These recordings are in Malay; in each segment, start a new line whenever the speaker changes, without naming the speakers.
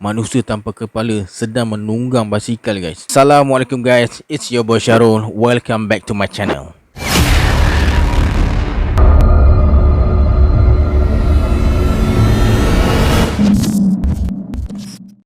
manusia tanpa kepala sedang menunggang basikal guys. Assalamualaikum guys, it's your boy Syarul. Welcome back to my channel.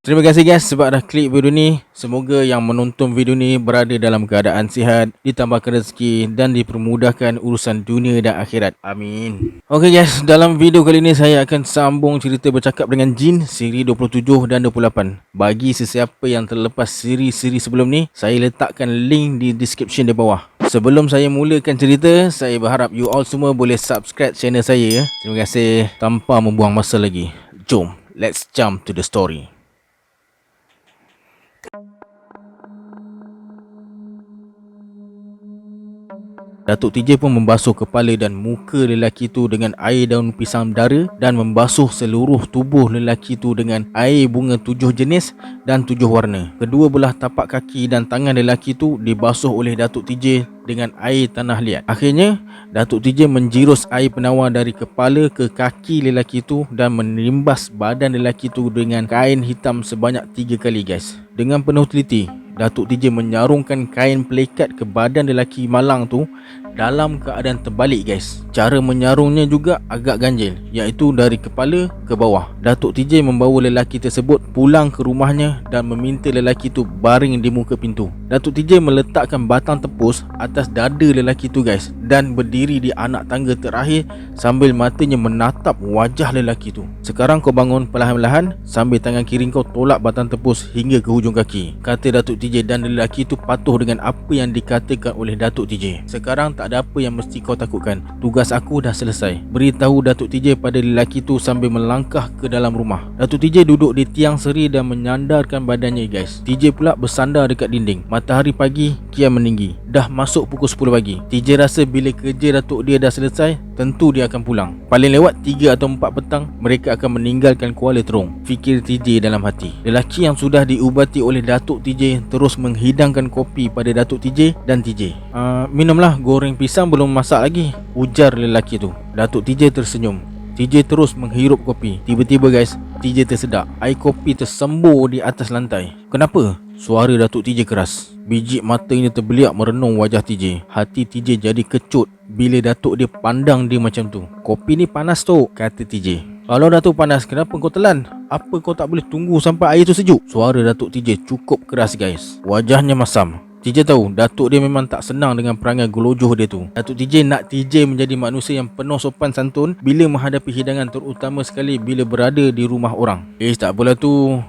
Terima kasih guys sebab dah klik video ni. Semoga yang menonton video ni berada dalam keadaan sihat, ditambahkan rezeki dan dipermudahkan urusan dunia dan akhirat. Amin. Ok guys, dalam video kali ni saya akan sambung cerita bercakap dengan jin siri 27 dan 28. Bagi sesiapa yang terlepas siri-siri sebelum ni, saya letakkan link di description di bawah. Sebelum saya mulakan cerita, saya berharap you all semua boleh subscribe channel saya. Terima kasih. Tanpa membuang masa lagi, jom let's jump to the story. Datuk TJ pun membasuh kepala dan muka lelaki itu dengan air daun pisang dara dan membasuh seluruh tubuh lelaki itu dengan air bunga 7 jenis dan 7 warna. Kedua belah tapak kaki dan tangan lelaki itu dibasuh oleh Datuk TJ dengan air tanah liat. Akhirnya, Datuk TJ menjirus air penawar dari kepala ke kaki lelaki itu dan menimbas badan lelaki itu dengan kain hitam sebanyak 3 kali guys. Dengan penuh teliti, Datuk TJ menyarungkan kain pelikat ke badan lelaki malang tu dalam keadaan terbalik guys. Cara menyarungnya juga agak ganjil, iaitu dari kepala ke bawah. Datuk TJ membawa lelaki tersebut pulang ke rumahnya dan meminta lelaki itu baring di muka pintu. Datuk TJ meletakkan batang tepus atas dada lelaki itu guys dan berdiri di anak tangga terakhir sambil matanya menatap wajah lelaki itu. Sekarang kau bangun perlahan-lahan sambil tangan kiri kau tolak batang tepus hingga ke hujung kaki, kata Datuk TJ, dan lelaki itu patuh dengan apa yang dikatakan oleh Datuk TJ. Sekarang tak ada apa yang mesti kau takutkan. Tugas aku dah selesai. Beritahu Datuk TJ pada lelaki itu sambil melangkah ke dalam rumah. Datuk TJ duduk di tiang seri dan menyandarkan badannya guys. TJ pula bersandar dekat dinding. Matahari pagi kian meninggi. Dah masuk pukul 10 pagi. TJ rasa bila kerja Datuk dia dah selesai, tentu dia akan pulang. Paling lewat 3 atau 4 petang, mereka akan meninggalkan Kuala Terong, fikir TJ dalam hati. Lelaki yang sudah diubati oleh Datuk TJ terus menghidangkan kopi pada Datuk TJ dan TJ. Minumlah, goreng pisang belum masak lagi, ujar lelaki tu. Datuk TJ tersenyum. TJ terus menghirup kopi. Tiba-tiba guys, TJ tersedak. Air kopi tersembur di atas lantai. Kenapa? Suara Datuk TJ keras. Biji matanya terbeliak merenung wajah TJ. Hati TJ jadi kecut bila Datuk dia pandang dia macam tu. Kopi ni panas tu, kata TJ. Kalau Datuk panas, kenapa kau telan? Apa kau tak boleh tunggu sampai air tu sejuk? Suara Datuk TJ cukup keras guys. Wajahnya masam. TJ tahu Datuk dia memang tak senang dengan perangai gelojoh dia tu. Datuk TJ nak TJ menjadi manusia yang penuh sopan santun bila menghadapi hidangan, terutama sekali bila berada di rumah orang. Tak apalah tu.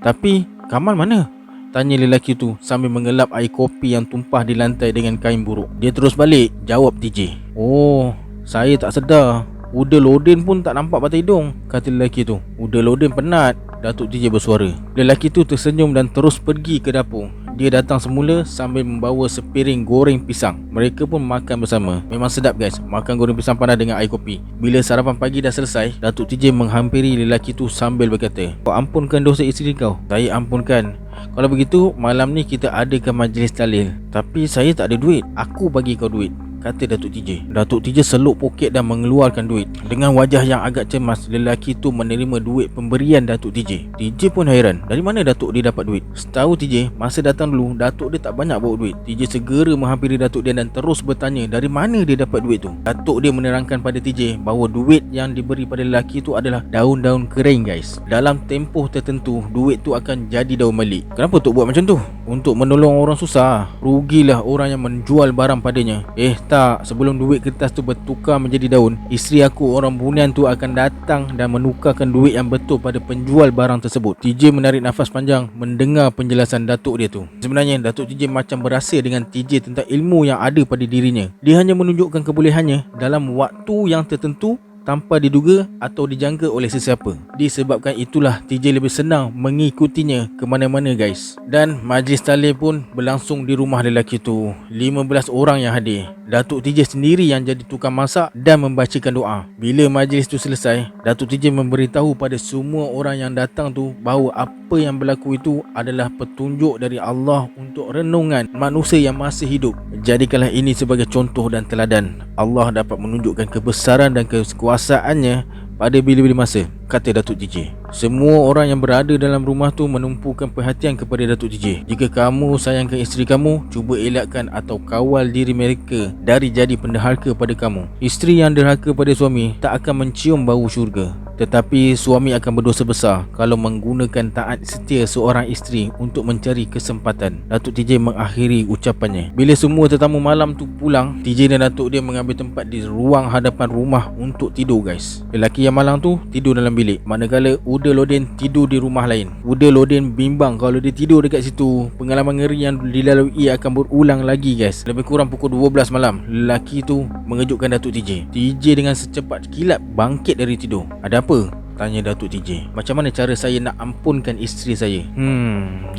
Tapi Kamal mana? Tanya lelaki tu sambil mengelap air kopi yang tumpah di lantai dengan kain buruk. Dia terus balik, jawab TJ. Oh, saya tak sedar. Uda Lodin pun tak nampak batang hidung, kata lelaki tu. Uda Lodin penat, Datuk TJ bersuara. Lelaki tu tersenyum dan terus pergi ke dapur. Dia datang semula sambil membawa sepiring goreng pisang. Mereka pun makan bersama. Memang sedap guys, makan goreng pisang panas dengan air kopi. Bila sarapan pagi dah selesai, Datuk TJ menghampiri lelaki tu sambil berkata, kau ampunkan dosa isteri kau. Saya ampunkan. Kalau begitu, malam ni kita adakan majlis tahlil. Tapi saya tak ada duit. Aku bagi kau duit, kata Datuk TJ. Datuk TJ seluk poket dan mengeluarkan duit. Dengan wajah yang agak cemas, lelaki tu menerima duit pemberian Datuk TJ. TJ pun hairan, dari mana Datuk dia dapat duit? Setahu TJ, masa datang dulu, Datuk dia tak banyak bawa duit. TJ segera menghampiri Datuk dia dan terus bertanya dari mana dia dapat duit tu. Datuk dia menerangkan pada TJ bahawa duit yang diberi pada lelaki tu adalah daun-daun kering guys. Dalam tempoh tertentu, duit tu akan jadi daun malik. Kenapa Tok buat macam tu? Untuk menolong orang susah. Rugilah orang yang menjual barang padanya. Tak, sebelum duit kertas tu bertukar menjadi daun, isteri aku orang bunian tu akan datang dan menukarkan duit yang betul pada penjual barang tersebut. TJ menarik nafas panjang mendengar penjelasan Datuk dia tu. Sebenarnya Datuk TJ macam berasa dengan TJ tentang ilmu yang ada pada dirinya. Dia hanya menunjukkan kebolehannya dalam waktu yang tertentu tanpa diduga atau dijangka oleh sesiapa. Disebabkan itulah TJ lebih senang mengikutinya ke mana-mana guys. Dan majlis tahlil pun berlangsung di rumah lelaki tu. 15 orang yang hadir. Datuk TJ sendiri yang jadi tukang masak dan membacakan doa. Bila majlis tu selesai, Datuk TJ memberitahu pada semua orang yang datang tu bahawa apa yang berlaku itu adalah petunjuk dari Allah untuk renungan manusia yang masih hidup. Jadikanlah ini sebagai contoh dan teladan. Allah dapat menunjukkan kebesaran dan kekuasaannya pada bila-bila masa. kata Datuk TJ. Semua orang yang berada dalam rumah tu menumpukan perhatian kepada Datuk TJ. Jika kamu sayangkan isteri kamu, cuba elakkan atau kawal diri mereka dari jadi penderhaka pada kamu. Isteri yang derhaka pada suami tak akan mencium bau syurga, tetapi suami akan berdosa besar kalau menggunakan taat setia seorang isteri untuk mencari kesempatan. Datuk TJ mengakhiri ucapannya. Bila semua tetamu malam tu pulang, TJ dan Datuk dia mengambil tempat di ruang hadapan rumah untuk tidur guys. Lelaki yang malang tu tidur dalam bilik, manakala Uda Lodin tidur di rumah lain. Uda Lodin bimbang kalau dia tidur dekat situ, pengalaman ngeri yang dilalui akan berulang lagi guys. Lebih kurang pukul 12 malam, lelaki tu mengejutkan Datuk TJ. TJ dengan secepat kilat bangkit dari tidur. Ada apa? Tanya Datuk TJ. Macam mana cara saya nak ampunkan isteri saya?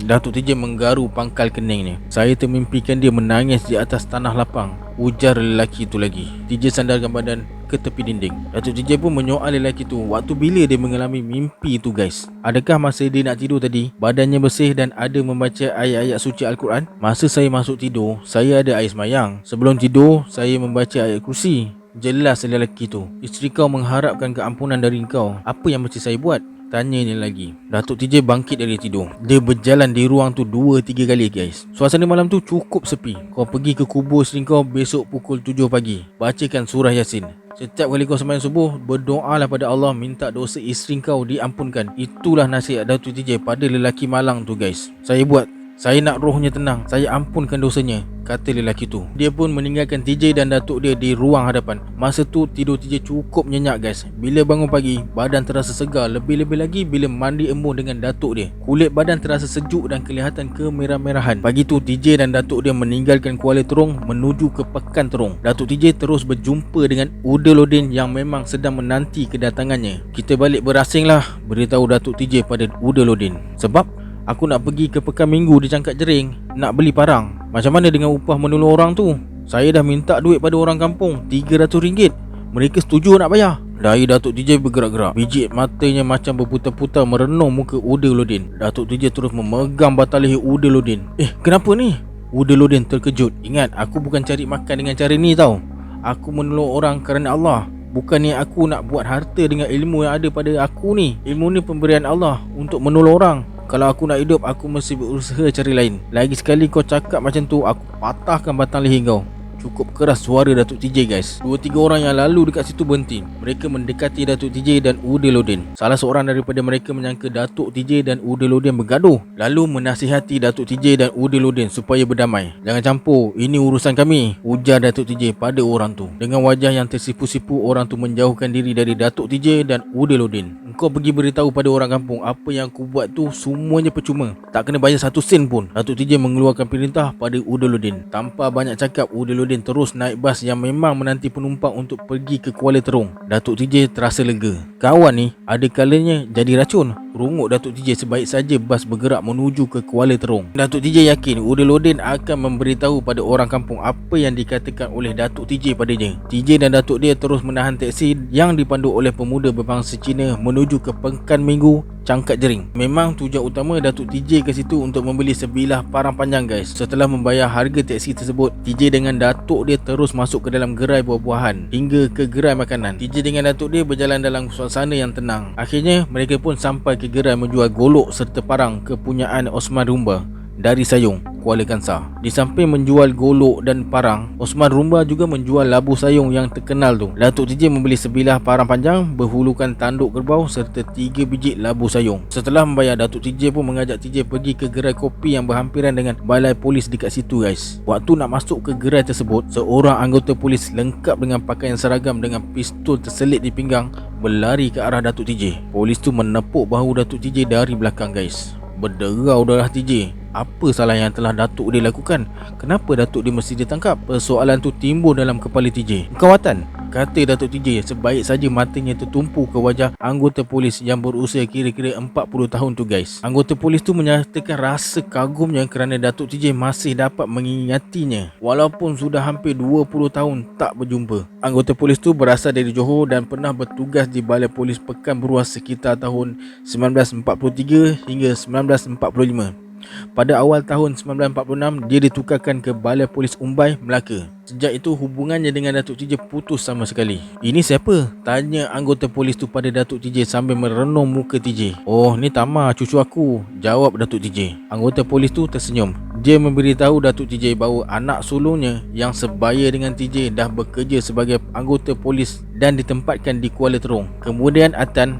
Datuk TJ menggaru pangkal keningnya. Saya termimpikan dia menangis di atas tanah lapang, ujar lelaki itu lagi. TJ sandarkan badan ke tepi dinding. Datuk TJ pun menyoal lelaki tu waktu bila dia mengalami mimpi itu guys. Adakah masa dia nak tidur tadi, badannya bersih dan ada membaca ayat-ayat suci Al-Quran? Masa saya masuk tidur, saya ada air semayang. Sebelum tidur, saya membaca ayat kursi. Jelas lelaki tu, isteri kau mengharapkan keampunan dari kau. Apa yang mesti saya buat? Tanyanya lagi. Datuk TJ bangkit dari tidur. Dia berjalan di ruang tu 2-3 kali guys. Suasana malam tu cukup sepi. Kau pergi ke kubur isteri kau besok pukul 7 pagi. Bacakan surah Yasin. Setiap kali kau sembahyang subuh, berdoalah pada Allah minta dosa isteri kau diampunkan. Itulah nasihat Datuk TJ pada lelaki malang tu guys. Saya buat. Saya nak rohnya tenang. Saya ampunkan dosanya, kata lelaki tu. Dia pun meninggalkan TJ dan Datuk dia di ruang hadapan. Masa tu tidur TJ cukup nyenyak guys. Bila bangun pagi, badan terasa segar. Lebih-lebih lagi bila mandi embun dengan Datuk dia. Kulit badan terasa sejuk dan kelihatan kemerah-merahan. Pagi tu TJ dan Datuk dia meninggalkan Kuala Terong menuju ke Pekan Terong. Datuk TJ terus berjumpa dengan Uda Lodin yang memang sedang menanti kedatangannya. Kita balik berasing lah, beritahu Datuk TJ pada Uda Lodin. Sebab aku nak pergi ke Pekan Minggu di Cangkat Jering, nak beli parang. Macam mana dengan upah menolong orang tu? Saya dah minta duit pada orang kampung RM300. Mereka setuju nak bayar? Dahi Datuk TJ bergerak-gerak. Biji matanya macam berputar-putar merenung muka Uda Lodin. Datuk TJ terus memegang batang leher Uda Lodin. Kenapa ni? Uda Lodin terkejut. Ingat, aku bukan cari makan dengan cara ni tau. Aku menolong orang kerana Allah. Bukan ni aku nak buat harta dengan ilmu yang ada pada aku ni. Ilmu ni pemberian Allah untuk menolong orang. Kalau aku nak hidup, aku mesti berusaha cari lain. Lagi sekali kau cakap macam tu, aku patahkan batang leher kau. Cukup keras suara Datuk TJ guys. 2-3 orang yang lalu dekat situ berhenti. Mereka mendekati Datuk TJ dan Uda Lodin. Salah seorang daripada mereka menyangka Datuk TJ dan Uda Lodin bergaduh, lalu menasihati Datuk TJ dan Uda Lodin supaya berdamai. Jangan campur, ini urusan kami, ujar Datuk TJ pada orang tu. Dengan wajah yang tersipu-sipu, orang tu menjauhkan diri dari Datuk TJ dan Uda Lodin. Engkau pergi beritahu pada orang kampung apa yang aku buat tu semuanya percuma, tak kena bayar 1 sen pun. Datuk TJ mengeluarkan perintah pada Uda Lodin. Tanpa banyak cakap, Uda Lodin terus naik bas yang memang menanti penumpang untuk pergi ke Kuala Terong. Datuk TJ terasa lega. Kawan ni ada kalanya jadi racun, rungut Datuk TJ sebaik saja bas bergerak menuju ke Kuala Terong. Datuk TJ yakin Uda Lodin akan memberitahu pada orang kampung apa yang dikatakan oleh Datuk TJ padanya. TJ dan Datuk dia terus menahan teksi yang dipandu oleh pemuda berbangsa Cina menuju ke Pekan Minggu Cangkat Jering. Memang tujuan utama Datuk TJ ke situ untuk membeli sebilah parang panjang guys. Setelah membayar harga teksi tersebut, TJ dengan Datuk dia terus masuk ke dalam gerai buah-buahan hingga ke gerai makanan. TJ dengan Datuk dia berjalan dalam suasana yang tenang. Akhirnya mereka pun sampai ke gerai menjual golok serta parang kepunyaan Osman Rumba dari Sayong, Kuala Kangsar. Di samping menjual golok dan parang, Osman Rumba juga menjual labu sayong yang terkenal tu. Datuk TJ membeli sebilah parang panjang berhulukan tanduk kerbau serta 3 biji labu sayong. Setelah membayar, Datuk TJ pun mengajak TJ pergi ke gerai kopi yang berhampiran dengan balai polis dekat situ guys. Waktu nak masuk ke gerai tersebut, seorang anggota polis lengkap dengan pakaian seragam dengan pistol terselit di pinggang berlari ke arah Datuk TJ. Polis tu menepuk bahu Datuk TJ dari belakang guys. Berderau darah TJ. Apa salah yang telah Datuk dia lakukan? Kenapa Datuk dia mesti ditangkap? Persoalan tu timbul dalam kepala TJ. Kawatan, kata Datuk TJ sebaik saja matanya tertumpu ke wajah anggota polis yang berusia kira-kira 40 tahun tu guys. Anggota polis tu menyatakan rasa kagumnya kerana Datuk TJ masih dapat mengingatinya walaupun sudah hampir 20 tahun tak berjumpa. Anggota polis tu berasal dari Johor dan pernah bertugas di Balai Polis Pekan Beruas sekitar tahun 1943 hingga 1945. Pada awal tahun 1946, dia ditukarkan ke Balai Polis Umbai, Melaka. Sejak itu hubungannya dengan Datuk TJ putus sama sekali. Ini siapa? Tanya anggota polis tu pada Datuk TJ sambil merenung muka TJ. Oh, ni Tama, cucu aku, jawab Datuk TJ. Anggota polis tu tersenyum. Dia memberitahu Datuk TJ bahawa anak sulungnya yang sebaya dengan TJ dah bekerja sebagai anggota polis dan ditempatkan di Kuala Terong. Kemudian Atan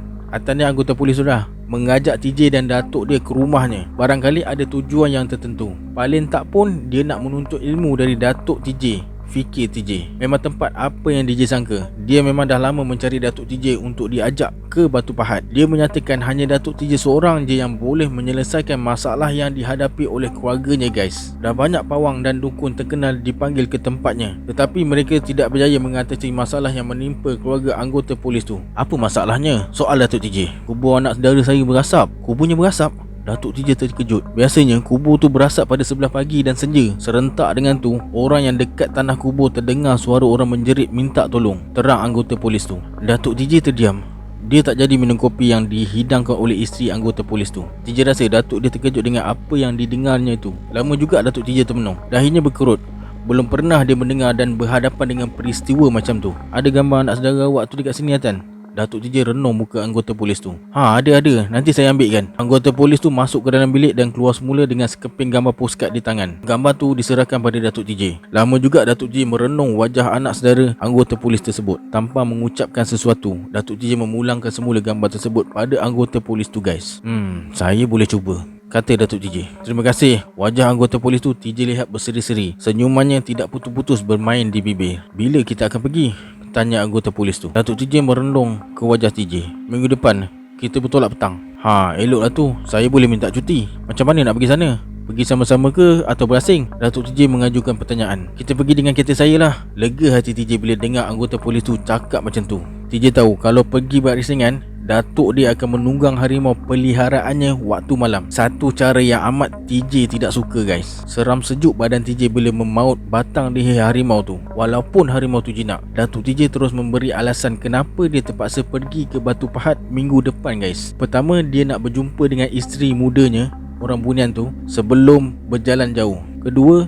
ni anggota polis sudah mengajak TJ dan datuk dia ke rumahnya. Barangkali ada tujuan yang tertentu. Paling tak pun dia nak menuntut ilmu dari datuk TJ. Fikir TJ, memang tempat apa yang DJ sangka. Dia memang dah lama mencari Datuk TJ untuk diajak ke Batu Pahat. Dia menyatakan hanya Datuk TJ seorang je yang boleh menyelesaikan masalah yang dihadapi oleh keluarganya guys. Dah banyak pawang dan dukun terkenal dipanggil ke tempatnya, tetapi mereka tidak berjaya mengatasi masalah yang menimpa keluarga anggota polis tu. Apa masalahnya? Soal Datuk TJ. Kubur anak saudara saya berasap. Kuburnya berasap? Datuk TJ terkejut. Biasanya kubur tu berasap pada sebelah pagi dan senja. Serentak dengan tu, orang yang dekat tanah kubur terdengar suara orang menjerit minta tolong. Terang anggota polis tu. Datuk TJ terdiam. Dia tak jadi minum kopi yang dihidangkan oleh isteri anggota polis tu. TJ rasa Datuk dia terkejut dengan apa yang didengarnya itu. Lama juga Datuk TJ termenung. Dahinya berkerut. Belum pernah dia mendengar dan berhadapan dengan peristiwa macam tu. Ada gambar anak saudara awak tu dekat sini Atan? Datuk TJ renung muka anggota polis tu. Ada. Nanti saya ambilkan. Anggota polis tu masuk ke dalam bilik dan keluar semula dengan sekeping gambar postcard di tangan. Gambar tu diserahkan pada Datuk TJ. Lama juga Datuk TJ merenung wajah anak saudara anggota polis tersebut. Tanpa mengucapkan sesuatu, Datuk TJ memulangkan semula gambar tersebut pada anggota polis tu guys. Saya boleh cuba, kata Datuk TJ. Terima kasih. Wajah anggota polis tu TJ lihat berseri-seri. Senyumannya tidak putus-putus bermain di bibir. Bila kita akan pergi? Tanya anggota polis tu. Datuk TJ merenung ke wajah TJ. Minggu depan kita bertolak petang. Eloklah tu. Saya boleh minta cuti. Macam mana nak pergi sana? Pergi sama-sama ke atau berasing? Datuk TJ mengajukan pertanyaan. Kita pergi dengan kereta saya lah. Lega hati TJ bila dengar anggota polis tu cakap macam tu. TJ tahu kalau pergi berisingan, datuk dia akan menunggang harimau peliharaannya waktu malam. Satu cara yang amat TJ tidak suka guys. Seram sejuk badan TJ bila memaut batang leher harimau tu. Walaupun harimau tu jinak, Datuk TJ terus memberi alasan kenapa dia terpaksa pergi ke Batu Pahat minggu depan guys. Pertama, dia nak berjumpa dengan isteri mudanya, orang Bunian tu, sebelum berjalan jauh. Kedua,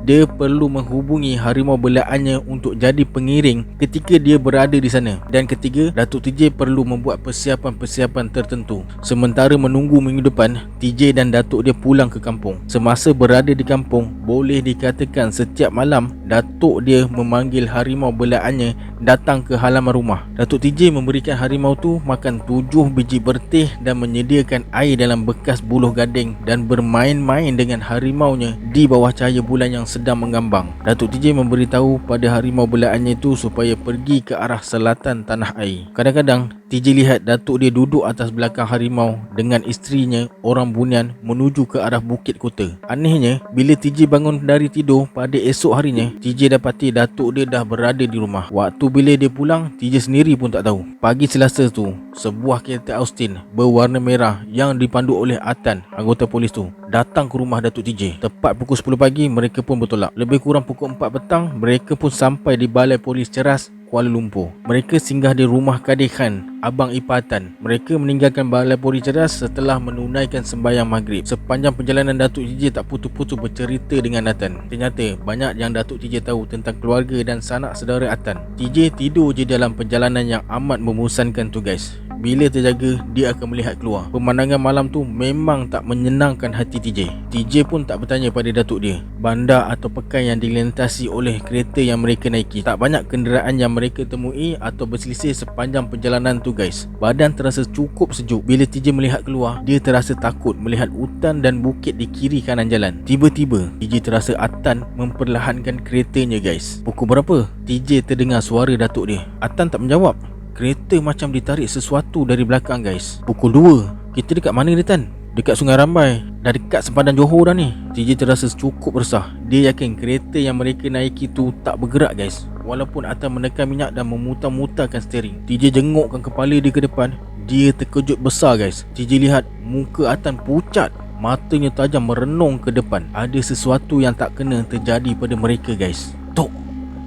dia perlu menghubungi harimau belaannya untuk jadi pengiring ketika dia berada di sana. Dan ketiga, Datuk TJ perlu membuat persiapan-persiapan tertentu. Sementara menunggu minggu depan, TJ dan datuk dia pulang ke kampung. Semasa berada di kampung, boleh dikatakan setiap malam datuk dia memanggil harimau belaannya datang ke halaman rumah. Datuk TJ memberikan harimau tu makan 7 biji bertih dan menyediakan air dalam bekas buluh gading dan bermain-main dengan harimaunya di bawah cahaya bulan yang sedang mengambang. Datuk TJ memberitahu pada harimau belaannya itu supaya pergi ke arah selatan tanah air. Kadang-kadang TJ lihat datuk dia duduk atas belakang harimau dengan isterinya, orang Bunian, menuju ke arah bukit kota. Anehnya, bila TJ bangun dari tidur pada esok harinya, TJ dapati datuk dia dah berada di rumah. Waktu bila dia pulang, TJ sendiri pun tak tahu. Pagi Selasa tu, sebuah kereta Austin berwarna merah yang dipandu oleh Atan, anggota polis tu, datang ke rumah Datuk TJ. Tepat pukul 10 pagi, mereka pun bertolak. Lebih kurang pukul 4 petang, mereka pun sampai di Balai Polis Ceras, Kuala Lumpur. Mereka singgah di rumah Kadir Khan, abang ipar Atan. Mereka meninggalkan Balai Polis Ceras setelah menunaikan sembahyang maghrib. Sepanjang perjalanan, Datuk TJ tak putus-putus bercerita dengan Atan. Ternyata banyak yang Datuk TJ tahu tentang keluarga dan sanak saudara Atan. TJ tidur je dalam perjalanan yang amat membosankan tu guys. Bila terjaga, dia akan melihat keluar. Pemandangan malam tu memang tak menyenangkan hati TJ. TJ pun tak bertanya pada datuk dia. Bandar atau pekan yang dilintasi oleh kereta yang mereka naiki. Tak banyak kenderaan yang mereka temui atau berselisih sepanjang perjalanan tu guys. Badan terasa cukup sejuk. Bila TJ melihat keluar, dia terasa takut melihat hutan dan bukit di kiri kanan jalan. Tiba-tiba, TJ terasa Atan memperlahankan keretanya guys. Pukul berapa? TJ terdengar suara datuk dia. Atan tak menjawab. Kereta macam ditarik sesuatu dari belakang guys. Pukul 2. Kita dekat mana ni Tan? Dekat Sungai Rambai. Dah dekat sempadan Johor dah ni. TJ terasa cukup resah. Dia yakin kereta yang mereka naiki tu tak bergerak guys. Walaupun Atan menekan minyak dan memutar-mutarkan steering. TJ jengukkan kepala dia ke depan. Dia terkejut besar guys. TJ lihat muka Atan pucat. Matanya tajam merenung ke depan. Ada sesuatu yang tak kena terjadi pada mereka guys. Tok!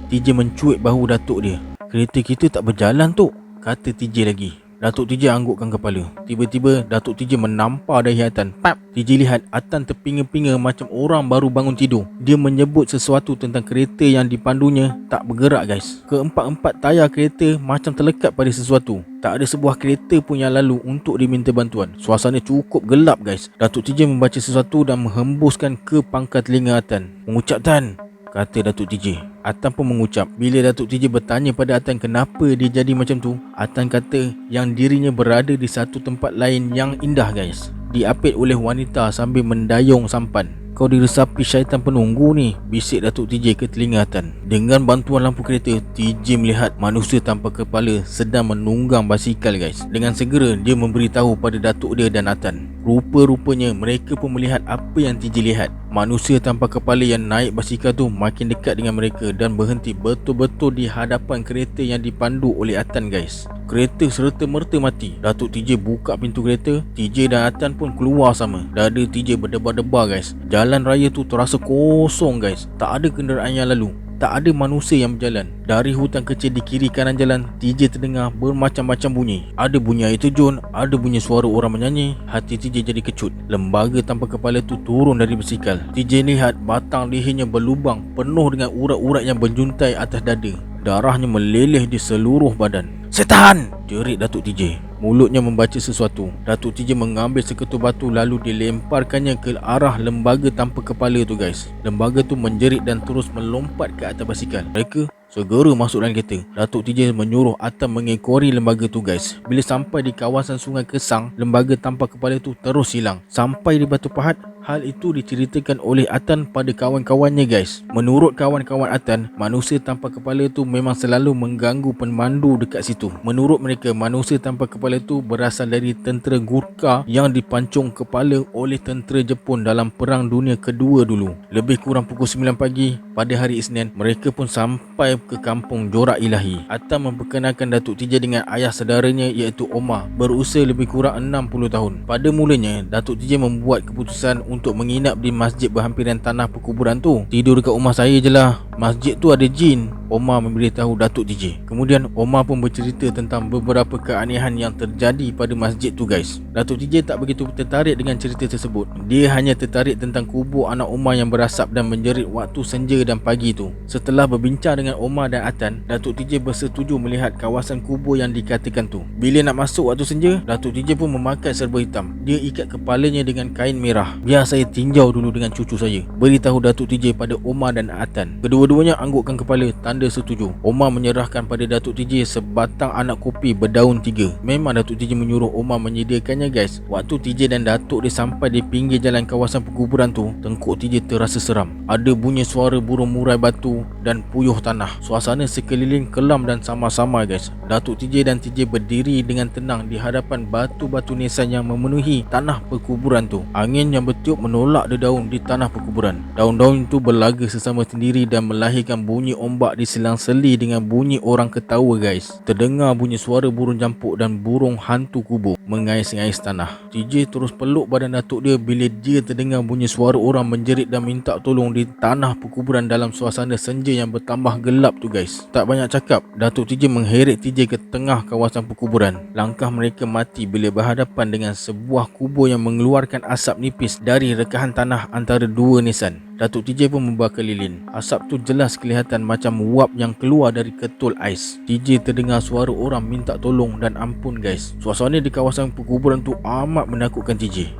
TJ mencuit bahu datuk dia. Kereta kita tak berjalan Tok, kata TJ lagi. Datuk TJ anggukkan kepala. Tiba-tiba Datuk TJ menampar dahi Atan. Pap! TJ lihat Atan terpinga-pinga macam orang baru bangun tidur. Dia menyebut sesuatu tentang kereta yang dipandunya tak bergerak guys. Keempat-empat tayar kereta macam terlekat pada sesuatu. Tak ada sebuah kereta pun yang lalu untuk diminta bantuan. Suasana cukup gelap guys. Datuk TJ membaca sesuatu dan menghembuskan ke pangkal telinga Atan. "Mengucap Tan," kata Datuk TJ. Atan pun mengucap. Bila Datuk TJ bertanya pada Atan kenapa dia jadi macam tu, Atan kata yang dirinya berada di satu tempat lain yang indah guys, diapit oleh wanita sambil mendayung sampan. "Kau diresapi syaitan penunggu ni," bisik Datuk TJ ke telinga Atan. Dengan bantuan lampu kereta, TJ melihat manusia tanpa kepala sedang menunggang basikal guys. Dengan segera dia memberitahu pada datuk dia dan Atan. Rupa-rupanya mereka pun melihat apa yang TJ lihat. Manusia tanpa kepala yang naik basikal tu makin dekat dengan mereka dan berhenti betul-betul di hadapan kereta yang dipandu oleh Atan guys. Kereta serta-merta mati. Datuk TJ buka pintu kereta. TJ dan Atan pun keluar sama. Dada TJ berdebar-debar guys. Jalan raya tu terasa kosong guys. Tak ada kenderaan yang lalu. Tak ada manusia yang berjalan. Dari hutan kecil di kiri kanan jalan, TJ terdengar bermacam-macam bunyi. Ada bunyi air terjun, ada bunyi suara orang menyanyi. Hati TJ jadi kecut. Lembaga tanpa kepala tu turun dari basikal. TJ lihat batang lehernya berlubang, penuh dengan urat-urat yang berjuntai atas dada. Darahnya meleleh di seluruh badan. "Setan!" jerit Datuk TJ. Mulutnya membaca sesuatu. Datuk TJ mengambil seketul batu lalu dilemparkannya ke arah lembaga tanpa kepala tu guys. Lembaga tu menjerit dan terus melompat ke atas basikal. Mereka segera masuk dalam kereta. Datuk TJ menyuruh Atan mengekori lembaga tu guys. Bila sampai di kawasan Sungai Kesang, lembaga tanpa kepala tu terus hilang. Sampai di Batu Pahat, hal itu diceritakan oleh Atan pada kawan-kawannya guys. Menurut kawan-kawan Atan, manusia tanpa kepala tu memang selalu mengganggu pemandu dekat situ. Menurut mereka, manusia tanpa kepala tu berasal dari tentera Gurkha yang dipancung kepala oleh tentera Jepun dalam Perang Dunia Kedua dulu. Lebih kurang pukul 9 pagi pada hari Isnin, mereka pun sampai ke kampung Jorak Ilahi. Atan memperkenalkan Datuk TJ dengan ayah saudaranya iaitu Omar, berusia lebih kurang 60 tahun. Pada mulanya, Datuk TJ membuat keputusan untuk menginap di masjid berhampiran tanah perkuburan tu. "Tidur dekat rumah saya je lah, masjid tu ada jin," Omar memberitahu Datuk TJ. Kemudian Omar pun bercerita tentang beberapa keanehan yang terjadi pada masjid tu guys. Datuk TJ tak begitu tertarik dengan cerita tersebut. Dia hanya tertarik tentang kubur anak Omar yang berasap dan menjerit waktu senja dan pagi tu. Setelah berbincang dengan Omar dan Atan, Datuk TJ bersetuju melihat kawasan kubur yang dikatakan tu. Bila nak masuk waktu senja, Datuk TJ pun memakai serba hitam. Dia ikat kepalanya dengan kain merah. "Biar saya tinjau dulu dengan cucu saya," beritahu Datuk TJ pada Omar dan Atan. Kedua-duanya anggukkan kepala tanda setuju. Omar menyerahkan pada Datuk TJ sebatang anak kopi berdaun 3. Memang Datuk TJ menyuruh Omar menyediakannya guys. Waktu TJ dan Datuk dia sampai di pinggir jalan kawasan perkuburan tu, tengkuk TJ terasa seram. Ada bunyi suara burung murai batu dan puyuh tanah. Suasana sekeliling kelam dan sama-sama guys. Datuk TJ dan TJ berdiri dengan tenang di hadapan batu-batu nisan yang memenuhi tanah perkuburan tu. Angin yang bertiup menolak dedaun di tanah perkuburan. Daun-daun itu berlaga sesama sendiri dan melahirkan bunyi ombak diselang-seli dengan bunyi orang ketawa guys. Terdengar bunyi suara burung jampuk dan burung hantu kubur mengais-ngais tanah. TJ terus peluk badan datuk dia bila dia terdengar bunyi suara orang menjerit dan minta tolong di tanah perkuburan dalam suasana senja yang bertambah gelap tu guys. Tak banyak cakap, Datuk TJ mengheret TJ ke tengah kawasan perkuburan. Langkah mereka mati bila berhadapan dengan sebuah kubur yang mengeluarkan asap nipis dari rekahan tanah antara dua nisan. Datuk TJ pun membakar lilin. Asap tu jelas kelihatan macam uap yang keluar dari ketul ais. TJ terdengar suara orang minta tolong dan ampun guys. Suasana di kawasan perkuburan tu amat menakutkan TJ.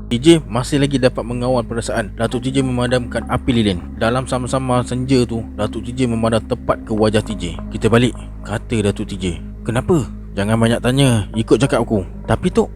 TJ masih lagi dapat mengawal perasaan. Datuk TJ memadamkan api lilin. Dalam sama-sama senja tu, Datuk TJ memandang tepat ke wajah TJ. "Kita balik," kata Datuk TJ. "Kenapa?" "Jangan banyak tanya, ikut cakap aku." "Tapi Tok."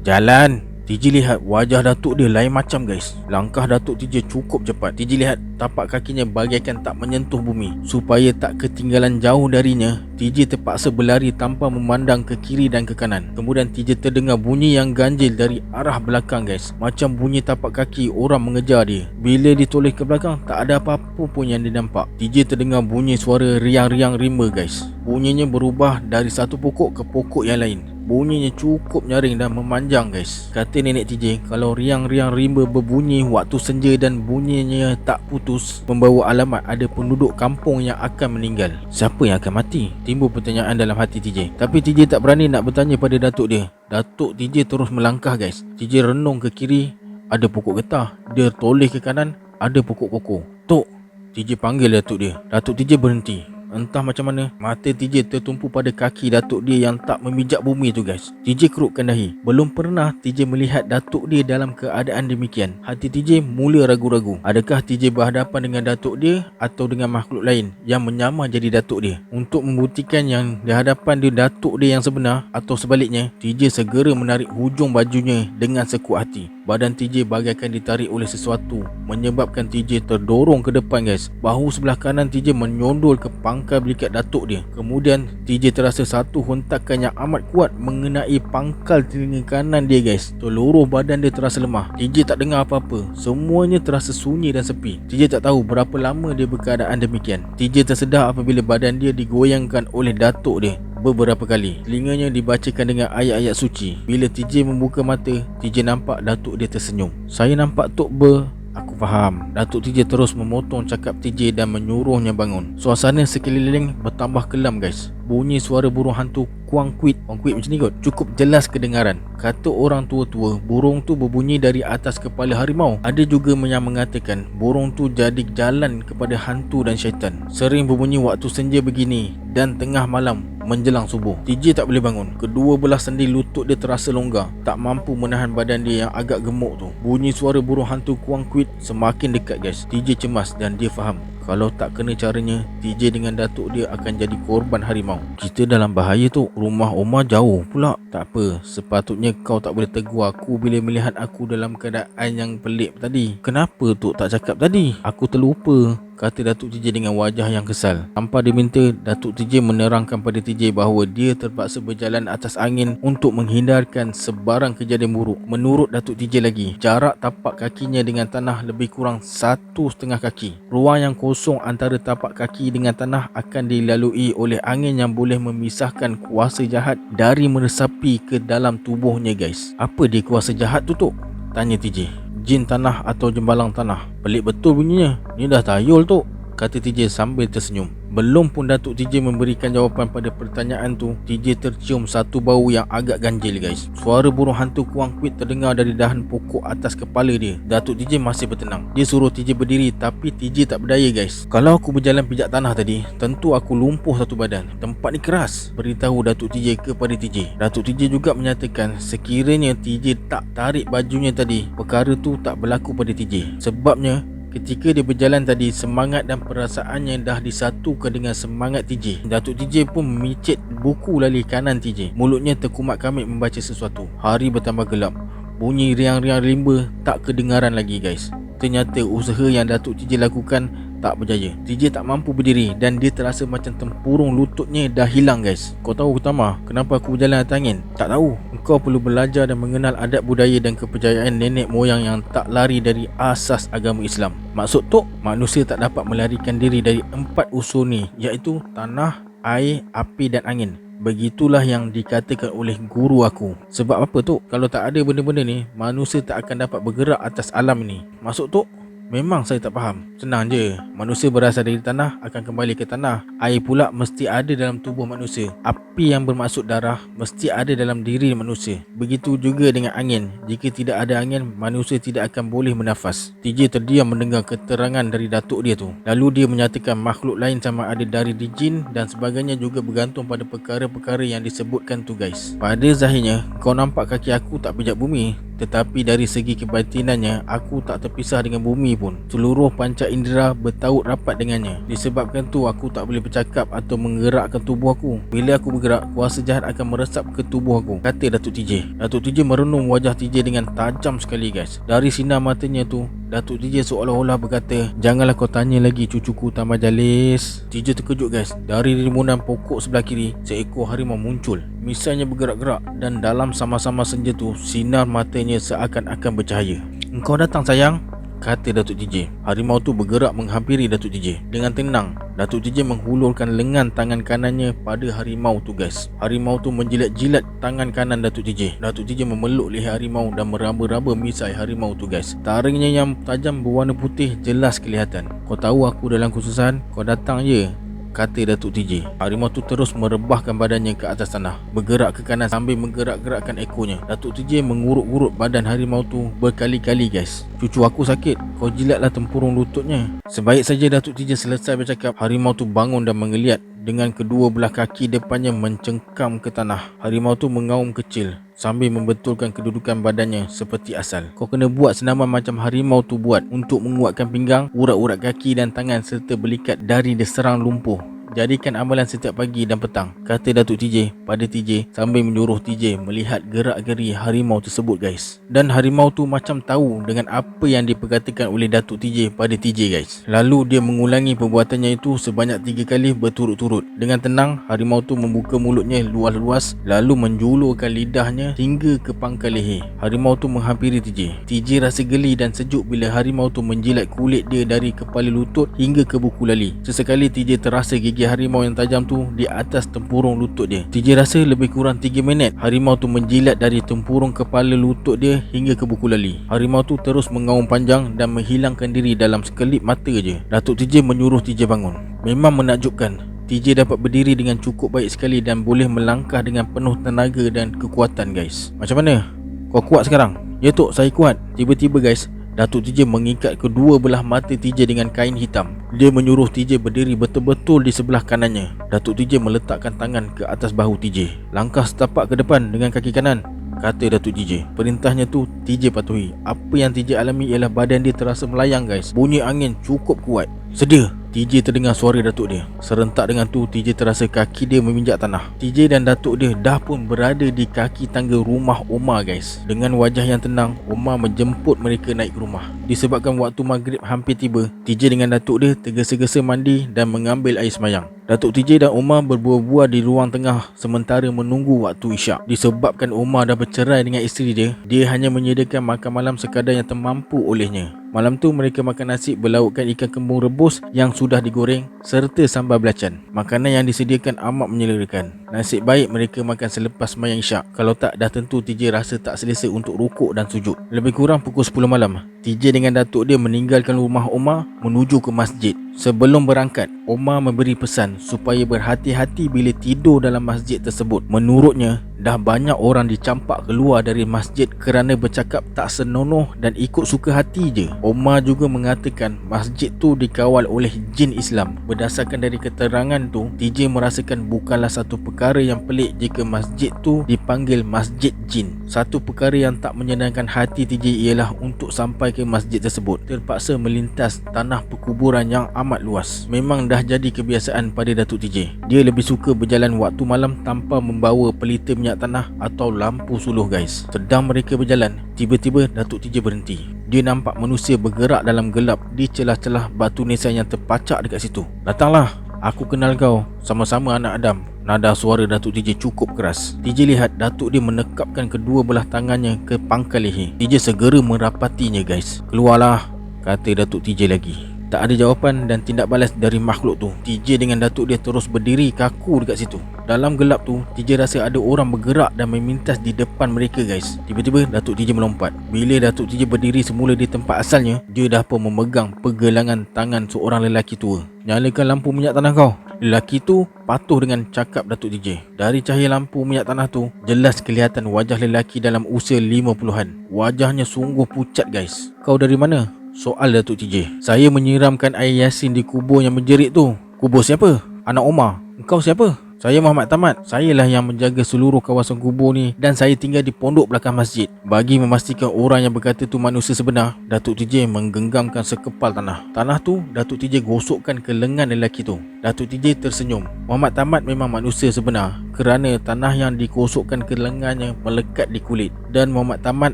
Jalan." TJ lihat wajah datuk dia lain macam guys. Langkah datuk TJ cukup cepat. TJ lihat tapak kakinya bagaikan tak menyentuh bumi. Supaya tak ketinggalan jauh darinya, TJ terpaksa berlari tanpa memandang ke kiri dan ke kanan. Kemudian TJ terdengar bunyi yang ganjil dari arah belakang guys. Macam bunyi tapak kaki orang mengejar dia. Bila ditoleh ke belakang, tak ada apa-apa pun yang dia nampak. TJ terdengar bunyi suara riang-riang rimba guys. Bunyinya berubah dari satu pokok ke pokok yang lain. Bunyinya cukup nyaring dan memanjang guys. Kata Nenek TJ, kalau riang-riang rimba berbunyi waktu senja dan bunyinya tak putus, membawa alamat ada penduduk kampung yang akan meninggal. Siapa yang akan mati? Timbul pertanyaan dalam hati TJ. Tapi TJ tak berani nak bertanya pada datuk dia. Datuk TJ terus melangkah guys. TJ renung ke kiri, ada pokok getah. Dia toleh ke kanan, ada pokok koko. Tok, TJ panggil datuk dia. Datuk TJ berhenti. Entah macam mana, mata TJ tertumpu pada kaki datuk dia yang tak memijak bumi tu guys. TJ kerupkan dahi. Belum pernah TJ melihat datuk dia dalam keadaan demikian. Hati TJ mula ragu-ragu. Adakah TJ berhadapan dengan datuk dia atau dengan makhluk lain yang menyamar jadi datuk dia? Untuk membuktikan yang di hadapan dia datuk dia yang sebenar atau sebaliknya, TJ segera menarik hujung bajunya dengan sekuat hati. Badan TJ bagaikan ditarik oleh sesuatu, menyebabkan TJ terdorong ke depan guys. Bahu sebelah kanan TJ menyondol ke pangkal belikat datuk dia. Kemudian TJ terasa satu hentakan yang amat kuat mengenai pangkal telinga kanan dia guys. Seluruh badan dia terasa lemah. TJ tak dengar apa-apa. Semuanya terasa sunyi dan sepi. TJ tak tahu berapa lama dia berkeadaan demikian. TJ tersedar apabila badan dia digoyangkan oleh datuk dia beberapa kali. Telinganya dibacakan dengan ayat-ayat suci. Bila TJ membuka mata, TJ nampak datuk dia tersenyum. Saya nampak Tok Ber. Aku faham. Datuk TJ terus memotong cakap TJ dan menyuruhnya bangun. Suasana sekeliling bertambah kelam guys. Bunyi suara burung hantu kuang kuit macam ni kot cukup jelas kedengaran. Kata orang tua-tua, burung tu berbunyi dari atas kepala harimau. Ada juga yang mengatakan burung tu jadi jalan kepada hantu dan syaitan. Sering berbunyi waktu senja begini dan tengah malam menjelang subuh. TJ tak boleh bangun. Kedua belah sendi lutut dia terasa longgar, tak mampu menahan badan dia yang agak gemuk tu. Bunyi suara burung hantu kuang kuit semakin dekat guys. TJ cemas dan dia faham kalau tak kena caranya, TJ dengan datuk dia akan jadi korban harimau. Kita dalam bahaya tu. Rumah Omar jauh pula. Tak apa, sepatutnya kau tak boleh tegur aku bila melihat aku dalam keadaan yang pelik tadi. Kenapa tu tak cakap tadi? Aku terlupa, kata Datuk TJ dengan wajah yang kesal. Tanpa diminta, Datuk TJ menerangkan pada TJ bahawa dia terpaksa berjalan atas angin untuk menghindarkan sebarang kejadian buruk. Menurut Datuk TJ lagi, jarak tapak kakinya dengan tanah lebih kurang 1,5 kaki. Ruang yang kosong antara tapak kaki dengan tanah akan dilalui oleh angin yang boleh memisahkan kuasa jahat dari meresapi ke dalam tubuhnya guys. Apa dia kuasa jahat tu Tok? Tanya TJ. Jin tanah atau jembalang tanah. Pelik betul bunyinya. Ni dah tayul Tok, kata TJ sambil tersenyum. Belum pun Datuk TJ memberikan jawapan pada pertanyaan tu, TJ tercium satu bau yang agak ganjil guys. Suara burung hantu kuang kuit terdengar dari dahan pokok atas kepala dia. Datuk TJ masih bertenang. Dia suruh TJ berdiri tapi TJ tak berdaya guys. Kalau aku berjalan pijak tanah tadi, tentu aku lumpuh satu badan. Tempat ni keras, beritahu Datuk TJ kepada TJ. Datuk TJ juga menyatakan sekiranya TJ tak tarik bajunya tadi, perkara tu tak berlaku pada TJ. Sebabnya ketika dia berjalan tadi, semangat dan perasaannya dah disatukan dengan semangat TJ. Datuk TJ pun memicit buku lali kanan TJ. Mulutnya terkumat kamit membaca sesuatu. Hari bertambah gelap. Bunyi riang-riang rimba tak kedengaran lagi guys. Ternyata usaha yang Datuk TJ lakukan tak berjaya. TJ tak mampu berdiri dan dia terasa macam tempurung lututnya dah hilang guys. Kau tahu Utama, kenapa aku berjalan atas angin? Tak tahu. Kau perlu belajar dan mengenal adat budaya dan kepercayaan nenek moyang yang tak lari dari asas agama Islam. Maksud Tok, manusia tak dapat melarikan diri dari 4 unsur ni, iaitu tanah, air, api dan angin. Begitulah yang dikatakan oleh guru aku. Sebab apa Tok? Kalau tak ada benda-benda ni, manusia tak akan dapat bergerak atas alam ni. Maksud Tok? Memang saya tak faham. Senang je. Manusia berasal dari tanah akan kembali ke tanah. Air pula mesti ada dalam tubuh manusia. Api yang bermaksud darah mesti ada dalam diri manusia. Begitu juga dengan angin. Jika tidak ada angin, manusia tidak akan boleh bernafas. TJ terdiam mendengar keterangan dari datuk dia tu. Lalu dia menyatakan makhluk lain sama ada dari jin dan sebagainya juga bergantung pada perkara-perkara yang disebutkan tu guys. Pada zahirnya, kau nampak kaki aku tak pijak bumi, tetapi dari segi kebatinannya, aku tak terpisah dengan bumi pun. Seluruh panca indera bertaut rapat dengannya. Disebabkan tu aku tak boleh bercakap atau menggerakkan tubuh aku. Bila aku bergerak, kuasa jahat akan meresap ke tubuh aku, kata Datuk TJ. Datuk TJ merenung wajah TJ dengan tajam sekali guys. Dari sinar matanya tu, Datuk TJ seolah-olah berkata, janganlah kau tanya lagi cucuku tambah jalis. TJ terkejut guys. Dari rimunan pokok sebelah kiri, seekor harimau muncul. Misalnya bergerak-gerak dan dalam sama-sama senja tu, sinar matanya seakan-akan bercahaya. Engkau datang sayang? kata Datuk TJ. Harimau tu bergerak menghampiri Datuk TJ. Dengan tenang, Datuk TJ menghulurkan lengan tangan kanannya pada harimau tu guys. Harimau tu menjilat-jilat tangan kanan Datuk TJ. Datuk TJ memeluk leher harimau dan meraba-raba misai harimau tu guys. Taringnya yang tajam berwarna putih jelas kelihatan. Kau tahu aku dalam kesusahan, kau datang je, kata Datuk TJ. Harimau tu terus merebahkan badannya ke atas tanah, bergerak ke kanan sambil menggerak-gerakkan ekornya. Datuk TJ mengurut-urut badan harimau tu berkali-kali guys. Cucu aku sakit, kau jilatlah tempurung lututnya. Sebaik saja Datuk TJ selesai bercakap, harimau tu bangun dan mengeliat. Dengan kedua belah kaki depannya mencengkam ke tanah. Harimau tu mengaum kecil sambil membetulkan kedudukan badannya seperti asal. Kau kena buat senaman macam harimau tu buat, untuk menguatkan pinggang, urat-urat kaki dan tangan serta belikat dari diserang lumpuh. Jadikan amalan setiap pagi dan petang, kata Datuk TJ pada TJ sambil menyuruh TJ melihat gerak-geri harimau tersebut guys. Dan harimau tu macam tahu dengan apa yang diperkatakan oleh Datuk TJ pada TJ guys. Lalu dia mengulangi perbuatannya itu sebanyak 3 kali berturut-turut. Dengan tenang, harimau tu membuka mulutnya luas-luas lalu menjulurkan lidahnya hingga ke pangkal leher. Harimau tu menghampiri TJ. TJ rasa geli dan sejuk bila harimau tu menjilat kulit dia dari kepala lutut hingga ke buku lali. Sesekali TJ terasa gigi harimau yang tajam tu di atas tempurung lutut dia. TJ rasa lebih kurang 3 minit harimau tu menjilat dari tempurung kepala lutut dia hingga ke buku lali. Harimau tu terus mengaum panjang dan menghilangkan diri dalam sekelip mata je. Datuk TJ menyuruh TJ bangun. Memang menakjubkan, TJ dapat berdiri dengan cukup baik sekali dan boleh melangkah dengan penuh tenaga dan kekuatan guys. Macam mana? Kau kuat sekarang? Ya Tok, saya kuat. Tiba-tiba guys, Datuk TJ mengikat kedua belah mata TJ dengan kain hitam. Dia menyuruh TJ berdiri betul-betul di sebelah kanannya. Datuk TJ meletakkan tangan ke atas bahu TJ. Langkah setapak ke depan dengan kaki kanan, kata Datuk TJ. Perintahnya tu TJ patuhi. Apa yang TJ alami ialah badan dia terasa melayang guys. Bunyi angin cukup kuat. Sedia, TJ terdengar suara datuk dia. Serentak dengan tu TJ terasa kaki dia meminjak tanah. TJ dan datuk dia dah pun berada di kaki tangga rumah Omar guys. Dengan wajah yang tenang, Omar menjemput mereka naik ke rumah. Disebabkan waktu maghrib hampir tiba, TJ dengan datuk dia tergesa-gesa mandi dan mengambil air semayang. Datuk TJ dan Omar berbual-bual di ruang tengah sementara menunggu waktu isyak. Disebabkan Omar dah bercerai dengan isteri dia, dia hanya menyediakan makan malam sekadar yang termampu olehnya. Malam tu mereka makan nasi berlaukkan ikan kembung rebus yang sudah digoreng serta sambal belacan. Makanan yang disediakan amat menyelerakan. Nasib baik mereka makan selepas sembahyang isyak. Kalau tak, dah tentu TJ rasa tak selesa untuk rukuk dan sujud. Lebih kurang pukul 10 malam, TJ dengan datuk dia meninggalkan rumah Omar menuju ke masjid. Sebelum berangkat, Omar memberi pesan supaya berhati-hati bila tidur dalam masjid tersebut. Menurutnya, dah banyak orang dicampak keluar dari masjid kerana bercakap tak senonoh dan ikut suka hati je. Omar juga mengatakan masjid tu dikawal oleh jin Islam. Berdasarkan dari keterangan tu, TJ merasakan bukanlah satu perkara yang pelik jika masjid tu dipanggil masjid jin. Satu perkara yang tak menyenangkan hati TJ ialah untuk sampai ke masjid tersebut terpaksa melintas tanah perkuburan yang amat luas. Memang dah jadi kebiasaan pada Datuk TJ. Dia lebih suka berjalan waktu malam tanpa membawa pelita minyak tanah atau lampu suluh guys. Sedang mereka berjalan, tiba-tiba Datuk TJ berhenti. Dia nampak manusia bergerak dalam gelap di celah-celah batu nisan yang terpacak dekat situ. Datanglah, aku kenal kau, sama-sama anak Adam. Nada suara Datuk TJ cukup keras. TJ lihat datuk dia menekapkan kedua belah tangannya ke pangkal leher. TJ segera merapatinya guys. Keluarlah, kata Datuk TJ lagi. Tak ada jawapan dan tindak balas dari makhluk tu. TJ dengan datuk dia terus berdiri kaku dekat situ. Dalam gelap tu, TJ rasa ada orang bergerak dan memintas di depan mereka guys. Tiba-tiba Datuk TJ melompat. Bila Datuk TJ berdiri semula di tempat asalnya, dia dah pun memegang pergelangan tangan seorang lelaki tua. Nyalakan lampu minyak tanah kau. Lelaki tu patuh dengan cakap Datuk TJ. Dari cahaya lampu minyak tanah tu, jelas kelihatan wajah lelaki dalam usia 50-an. Wajahnya sungguh pucat guys. Kau dari mana? Soal Datuk TJ. Saya menyiramkan air yasin di kubur yang menjerit tu. Kubur siapa? Anak Omar. Engkau siapa? Saya Muhammad Tamat. Sayalah yang menjaga seluruh kawasan kubur ni dan saya tinggal di pondok belakang masjid. Bagi memastikan orang yang berkata tu manusia sebenar, Datuk TJ menggenggamkan sekepal tanah. Tanah tu Datuk TJ gosokkan ke lengan lelaki tu. Datuk TJ tersenyum. Muhammad Tamat memang manusia sebenar kerana tanah yang digosokkan ke lengannya melekat di kulit. Dan Muhammad Tamat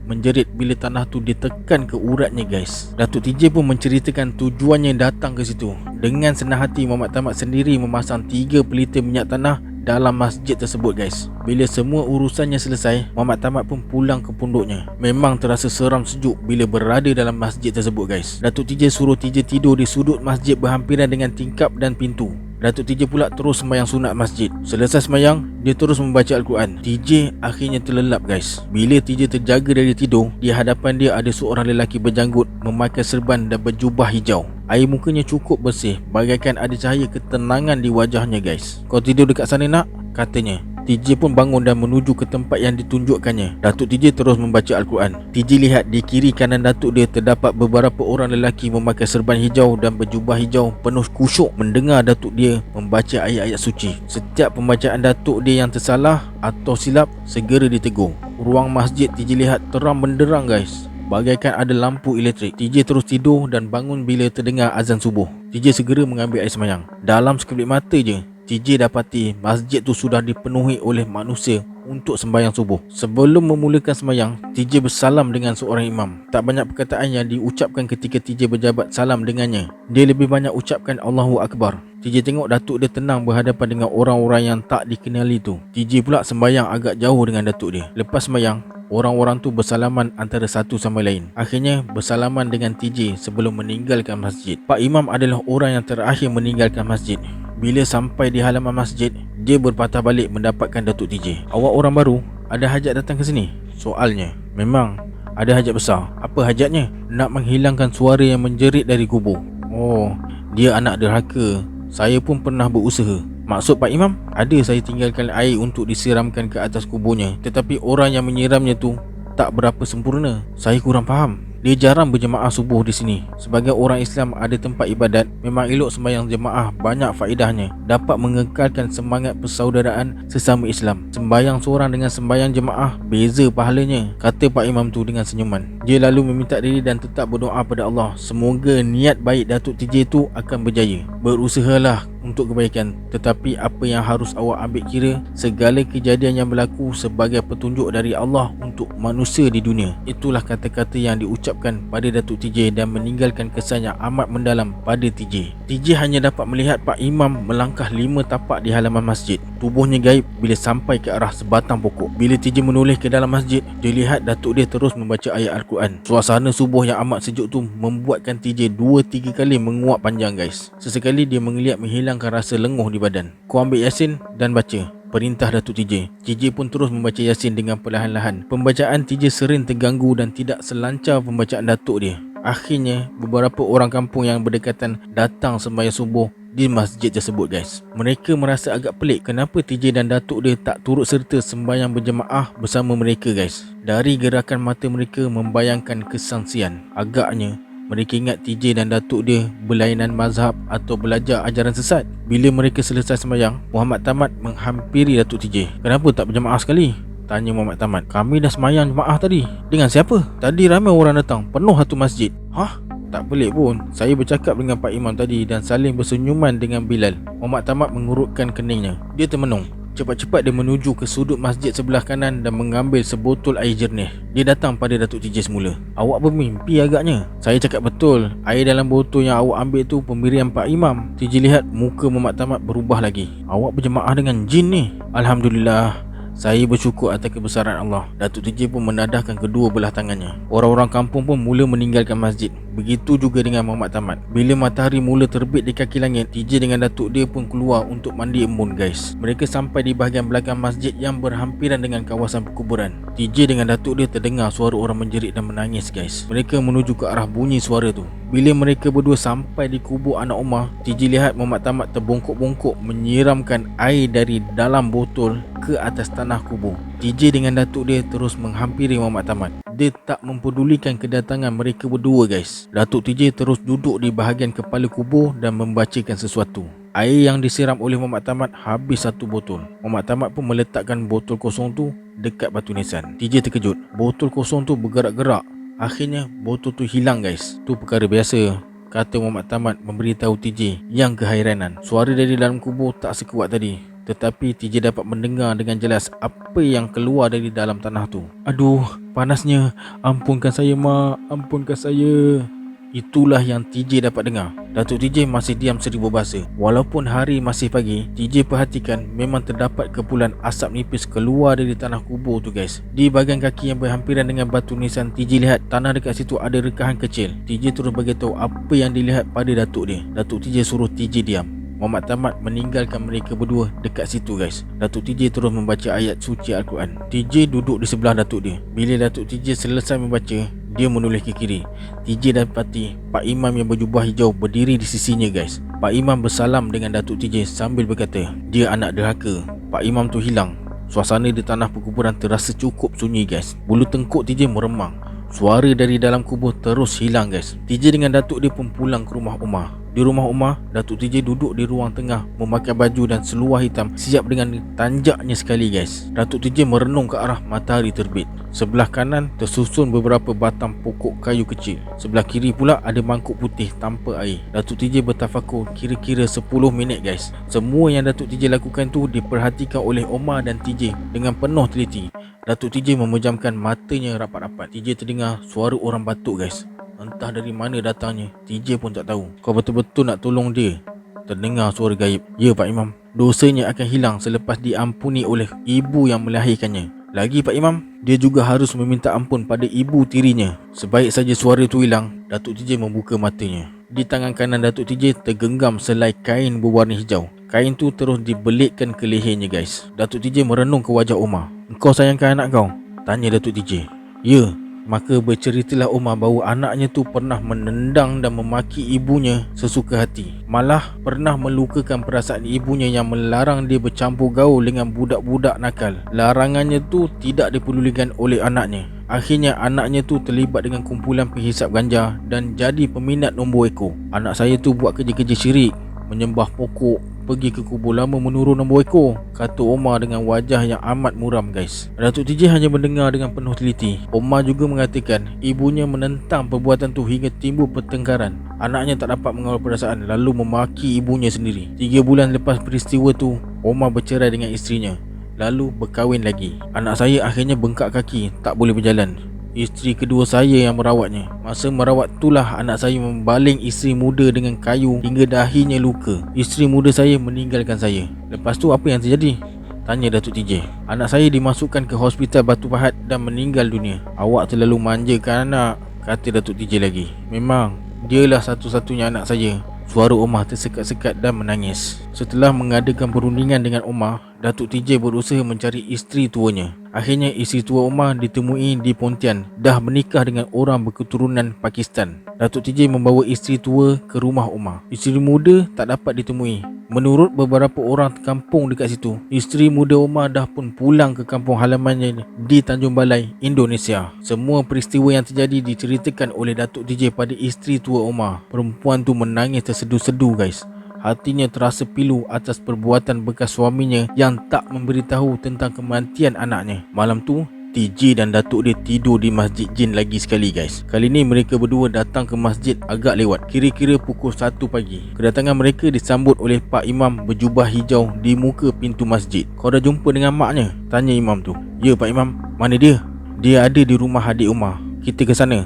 menjerit bila tanah tu ditekan ke uratnya guys. Datuk TJ pun menceritakan tujuannya datang ke situ. Dengan senang hati Muhammad Tamat sendiri memasang 3 pelita minyak tanah dalam masjid tersebut guys. Bila semua urusannya selesai, Muhammad Tamat pun pulang ke pondoknya. Memang terasa seram sejuk bila berada dalam masjid tersebut guys. Datuk TJ suruh TJ tidur di sudut masjid berhampiran dengan tingkap dan pintu. Datuk TJ pula terus sembahyang sunat masjid. Selesai sembahyang, dia terus membaca Al-Quran. TJ akhirnya terlelap guys. Bila TJ terjaga dari tidur, di hadapan dia ada seorang lelaki berjanggut memakai serban dan berjubah hijau. Air mukanya cukup bersih, bagaikan ada cahaya ketenangan di wajahnya guys. "Kau tidur dekat sana nak?" katanya. TJ pun bangun dan menuju ke tempat yang ditunjukkannya. Datuk TJ terus membaca Al-Quran. TJ lihat di kiri kanan datuk dia terdapat beberapa orang lelaki memakai serban hijau dan berjubah hijau penuh khusyuk mendengar datuk dia membaca ayat-ayat suci. Setiap pembacaan datuk dia yang tersalah atau silap segera ditegur. Ruang masjid TJ lihat terang benderang guys, bagaikan ada lampu elektrik. TJ terus tidur dan bangun bila terdengar azan subuh. TJ segera mengambil air sembahyang. Dalam sekelip mata je, TJ dapati masjid tu sudah dipenuhi oleh manusia untuk sembahyang subuh. Sebelum memulakan sembahyang, TJ bersalam dengan seorang imam. Tak banyak perkataan yang diucapkan ketika TJ berjabat salam dengannya. Dia lebih banyak ucapkan Allahu Akbar. TJ tengok datuk dia tenang berhadapan dengan orang-orang yang tak dikenali tu. TJ pula sembahyang agak jauh dengan datuk dia. Lepas sembahyang, orang-orang tu bersalaman antara satu sama lain. Akhirnya bersalaman dengan TJ sebelum meninggalkan masjid. Pak Imam adalah orang yang terakhir meninggalkan masjid. Bila sampai di halaman masjid, dia berpatah balik mendapatkan Datuk TJ. "Awak orang baru, ada hajat datang ke sini?" soalnya. "Memang, ada hajat besar." "Apa hajatnya?" "Nak menghilangkan suara yang menjerit dari kubur." "Oh, dia anak derhaka. Saya pun pernah berusaha." "Maksud Pak Imam?" "Ada saya tinggalkan air untuk disiramkan ke atas kuburnya, tetapi orang yang menyiramnya tu tak berapa sempurna. Saya kurang faham. Dia jarang berjemaah subuh di sini. Sebagai orang Islam ada tempat ibadat, memang elok sembahyang jemaah, banyak faedahnya. Dapat mengekalkan semangat persaudaraan sesama Islam. Sembahyang seorang dengan sembahyang jemaah beza pahalanya," kata Pak Imam tu dengan senyuman. Dia lalu meminta diri dan tetap berdoa pada Allah. Semoga niat baik Datuk TJ tu akan berjaya. "Berusahalah untuk kebaikan, tetapi apa yang harus awak ambil kira, segala kejadian yang berlaku sebagai petunjuk dari Allah untuk manusia di dunia." Itulah kata-kata yang diucapkan pada Datuk TJ dan meninggalkan kesan yang amat mendalam pada TJ. TJ hanya dapat melihat Pak Imam melangkah 5 tapak di halaman masjid. Tubuhnya gaib bila sampai ke arah sebatang pokok. Bila TJ menoleh ke dalam masjid, dia lihat datuk dia terus membaca ayat Al-Quran. Suasana subuh yang amat sejuk tu membuatkan TJ 2-3 kali menguap panjang guys. Sesekali dia mengeliat menghilangkan rasa lenguh di badan. "Kau ambil Yasin dan baca," perintah Datuk TJ. TJ pun terus membaca Yasin dengan perlahan-lahan. Pembacaan TJ sering terganggu dan tidak selancar pembacaan datuk dia. Akhirnya, beberapa orang kampung yang berdekatan datang sembahyang subuh di masjid tersebut guys. Mereka merasa agak pelik kenapa TJ dan datuk dia tak turut serta sembahyang berjemaah bersama mereka guys. Dari gerakan mata mereka membayangkan kesangsian. Agaknya mereka ingat TJ dan datuk dia berlainan mazhab atau belajar ajaran sesat. Bila mereka selesai sembahyang, Muhammad Tamat menghampiri Datuk TJ. "Kenapa tak berjemaah sekali?" tanya Muhammad Tamat. "Kami dah sembahyang jemaah tadi." "Dengan siapa?" "Tadi ramai orang datang, penuh satu masjid." "Hah? Tak pelik pun. Saya bercakap dengan Pak Imam tadi dan saling bersenyuman dengan Bilal." Muhammad Tamat mengurutkan keningnya. Dia termenung. Cepat-cepat dia menuju ke sudut masjid sebelah kanan dan mengambil sebotol air jernih. Dia datang pada Datuk TJ semula. "Awak bermimpi agaknya." "Saya cakap betul. Air dalam botol yang awak ambil tu pemberian Pak Imam." TJ lihat muka Muhammad Tamat berubah lagi. "Awak berjemaah dengan jin ni?" "Alhamdulillah. Saya bersyukur atas kebesaran Allah." Datuk TJ pun menadahkan kedua belah tangannya. Orang-orang kampung pun mula meninggalkan masjid. Begitu juga dengan Muhammad Tamat. Bila matahari mula terbit di kaki langit, TJ dengan datuk dia pun keluar untuk mandi embun guys. Mereka sampai di bahagian belakang masjid yang berhampiran dengan kawasan perkuburan. TJ dengan datuk dia terdengar suara orang menjerit dan menangis guys. Mereka menuju ke arah bunyi suara tu. Bila mereka berdua sampai di kubur anak Umar, TJ lihat Muhammad Tamat terbongkok-bongkok menyiramkan air dari dalam botol ke atas tanah kubur. TJ dengan datuk dia terus menghampiri Muhammad Tamat. Dia tak mempedulikan kedatangan mereka berdua guys. Datuk TJ terus duduk di bahagian kepala kubur dan membacakan sesuatu. Air yang disiram oleh Muhammad Tamat habis satu botol. Muhammad Tamat pun meletakkan botol kosong tu dekat batu nisan. TJ terkejut. Botol kosong tu bergerak-gerak. Akhirnya botol tu hilang guys. Tu perkara biasa, kata Muhammad Tamat memberitahu TJ yang kehairanan. Suara dari dalam kubur tak sekuat tadi, tetapi TJ dapat mendengar dengan jelas apa yang keluar dari dalam tanah tu. "Aduh, panasnya. Ampunkan saya, Mak. Ampunkan saya." Itulah yang TJ dapat dengar. Datuk TJ masih diam seribu bahasa. Walaupun hari masih pagi, TJ perhatikan memang terdapat kepulan asap nipis keluar dari tanah kubur tu guys. Di bahagian kaki yang berhampiran dengan batu nisan, TJ lihat tanah dekat situ ada rekahan kecil. TJ terus beritahu apa yang dilihat pada datuk dia. Datuk TJ suruh TJ diam. Muhammad Tamat meninggalkan mereka berdua dekat situ guys. Datuk TJ terus membaca ayat suci Al-Quran. TJ duduk di sebelah datuk dia. Bila Datuk TJ selesai membaca, dia menoleh ke kiri. TJ dapati Pak Imam yang berjubah hijau berdiri di sisinya guys. Pak Imam bersalam dengan Datuk TJ sambil berkata, dia anak derhaka. Pak Imam tu hilang. Suasana di tanah perkuburan terasa cukup sunyi guys. Bulu tengkuk TJ meremang. Suara dari dalam kubur terus hilang guys. TJ dengan datuk dia pun pulang ke rumah Umar. Di rumah Umar, Datuk TJ duduk di ruang tengah memakai baju dan seluar hitam siap dengan tanjaknya sekali guys. Datuk TJ merenung ke arah matahari terbit. Sebelah kanan tersusun beberapa batang pokok kayu kecil. Sebelah kiri pula ada mangkuk putih tanpa air. Datuk TJ bertafakur kira-kira 10 minit guys. Semua yang Datuk TJ lakukan tu diperhatikan oleh Umar dan TJ dengan penuh teliti. Datuk TJ memejamkan matanya rapat-rapat. TJ terdengar suara orang batuk guys. Entah dari mana datangnya, TJ pun tak tahu. Kau betul-betul nak tolong dia? Terdengar suara gaib. Ya Pak Imam. Dosanya akan hilang selepas diampuni oleh ibu yang melahirkannya. Lagi Pak Imam, dia juga harus meminta ampun pada ibu tirinya. Sebaik saja suara tu hilang, Datuk TJ membuka matanya. Di tangan kanan Datuk TJ tergenggam selai kain berwarna hijau. Kain tu terus dibelitkan ke lehernya guys. Datuk TJ merenung ke wajah Omar. Engkau sayangkan anak kau? Tanya Datuk TJ. Ya. Maka berceritalah Omar bahawa anaknya tu pernah menendang dan memaki ibunya sesuka hati. Malah pernah melukakan perasaan ibunya yang melarang dia bercampur gaul dengan budak-budak nakal. Larangannya tu tidak dipedulikan oleh anaknya. Akhirnya anaknya tu terlibat dengan kumpulan penghisap ganja dan jadi peminat nombor ekor. Anak saya tu buat kerja-kerja syirik, menyembah pokok, pergi ke kubur lama menurun nombor ekor, kata Omar dengan wajah yang amat muram guys. Datuk TJ hanya mendengar dengan penuh teliti. Omar juga mengatakan ibunya menentang perbuatan tu hingga timbul pertengkaran. Anaknya tak dapat mengawal perasaan lalu memaki ibunya sendiri. 3 bulan lepas peristiwa tu, Omar bercerai dengan isterinya, lalu berkahwin lagi. Anak saya akhirnya bengkak kaki, tak boleh berjalan. Isteri kedua saya yang merawatnya. Masa merawat itulah anak saya membaling isteri muda dengan kayu hingga dahinya luka. Isteri muda saya meninggalkan saya. Lepas tu apa yang terjadi? Tanya Datuk TJ. Anak saya dimasukkan ke hospital Batu Pahat dan meninggal dunia. Awak terlalu manjakan anak, kata Datuk TJ lagi. Memang, dialah satu-satunya anak saya. Suara Omar tersekat-sekat dan menangis. Setelah mengadakan perundingan dengan Omar, Datuk TJ berusaha mencari isteri tuanya. Akhirnya isteri tua Omar ditemui di Pontian, dah menikah dengan orang berketurunan Pakistan. Datuk TJ membawa isteri tua ke rumah Omar. Isteri muda tak dapat ditemui. Menurut beberapa orang kampung dekat situ, isteri muda Omar dah pun pulang ke kampung halamannya di Tanjung Balai, Indonesia. Semua peristiwa yang terjadi diceritakan oleh Datuk TJ pada isteri tua Omar. Perempuan tu menangis tersedu-sedu guys. Hatinya terasa pilu atas perbuatan bekas suaminya yang tak memberitahu tentang kematian anaknya. Malam tu, TJ dan datuk dia tidur di masjid jin lagi sekali guys. Kali ni mereka berdua datang ke masjid agak lewat, kira-kira pukul 1 pagi. Kedatangan mereka disambut oleh Pak Imam berjubah hijau di muka pintu masjid. Kau dah jumpa dengan maknya? Tanya Imam tu. Ya Pak Imam. Mana dia? Dia ada di rumah adik Omar. Kita ke sana,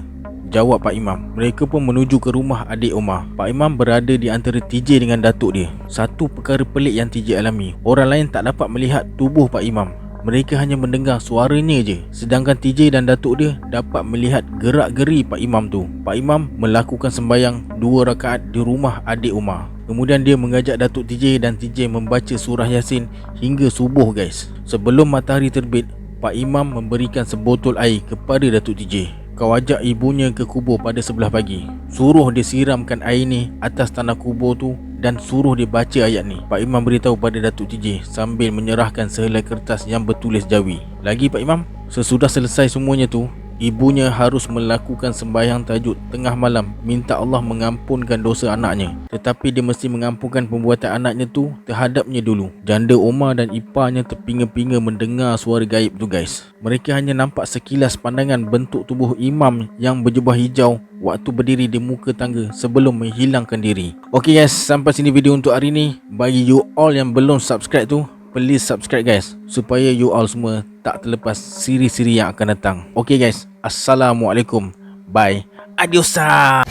jawab Pak Imam. Mereka pun menuju ke rumah adik Omar. Pak Imam berada di antara TJ dengan datuk dia. Satu perkara pelik yang TJ alami, orang lain tak dapat melihat tubuh Pak Imam. Mereka hanya mendengar suaranya je. Sedangkan TJ dan datuk dia dapat melihat gerak-geri Pak Imam tu. Pak Imam melakukan sembahyang 2 rakaat di rumah adik Omar. Kemudian dia mengajak Datuk TJ dan TJ membaca surah Yasin hingga subuh guys. Sebelum matahari terbit, Pak Imam memberikan sebotol air kepada Datuk TJ. Kau ajak ibunya ke kubur pada sebelah pagi. Suruh dia siramkan air ni atas tanah kubur tu dan suruh dia baca ayat ni. Pak Imam beritahu pada Datuk TJ sambil menyerahkan sehelai kertas yang bertulis Jawi. Lagi Pak Imam, sesudah selesai semuanya tu, ibunya harus melakukan sembahyang tahajud tengah malam, minta Allah mengampunkan dosa anaknya. Tetapi dia mesti mengampunkan perbuatan anaknya tu terhadapnya dulu. Janda Omar dan iparnya terpinga-pinga mendengar suara gaib tu guys. Mereka hanya nampak sekilas pandangan bentuk tubuh imam yang berjubah hijau waktu berdiri di muka tangga sebelum menghilangkan diri. Okay guys, sampai sini video untuk hari ni. Bagi you all yang belum subscribe tu, please subscribe guys, supaya you all semua tak terlepas siri-siri yang akan datang. Okay guys, Assalamualaikum. Bye. Adiosa.